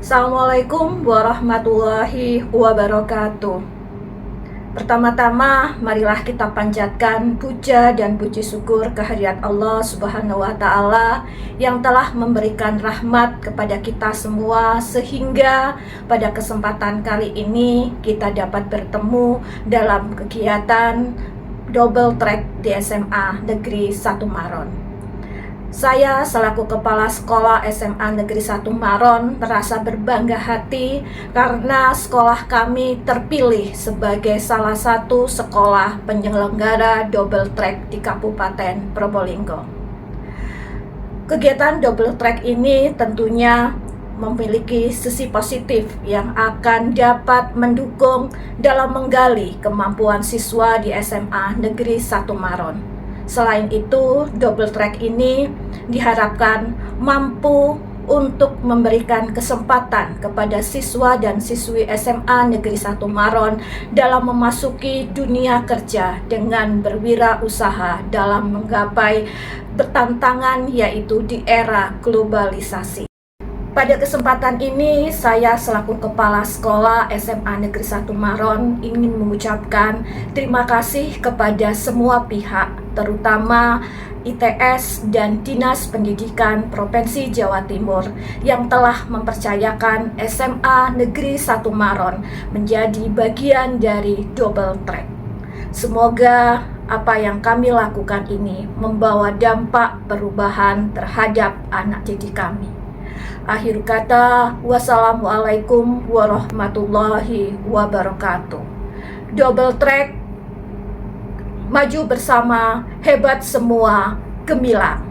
Assalamualaikum warahmatullahi wabarakatuh. Pertama-tama, marilah kita panjatkan puja dan puji syukur kehadirat Allah Subhanahu wa Ta'ala yang telah memberikan rahmat kepada kita semua, sehingga pada kesempatan kali ini kita dapat bertemu dalam kegiatan double track di SMA Negeri 1 Maron. Saya selaku Kepala Sekolah SMA Negeri 1 Maron merasa berbangga hati karena sekolah kami terpilih sebagai salah satu sekolah penyelenggara double track di Kabupaten Probolinggo. Kegiatan double track ini tentunya memiliki sisi positif yang akan dapat mendukung dalam menggali kemampuan siswa di SMA Negeri 1 Maron. Selain itu, double track ini diharapkan mampu untuk memberikan kesempatan kepada siswa dan siswi SMA Negeri 1 Maron dalam memasuki dunia kerja dengan berwirausaha dalam menggapai bertantangan, yaitu di era globalisasi. Pada kesempatan ini, saya selaku Kepala Sekolah SMA Negeri 1 Maron ingin mengucapkan terima kasih kepada semua pihak, terutama ITS dan Dinas Pendidikan Provinsi Jawa Timur yang telah mempercayakan SMA Negeri 1 Maron menjadi bagian dari double track. Semoga apa yang kami lakukan ini membawa dampak perubahan terhadap anak didik kami. Akhir kata, wassalamualaikum warahmatullahi wabarakatuh. Double track, maju bersama, hebat semua, gemilang.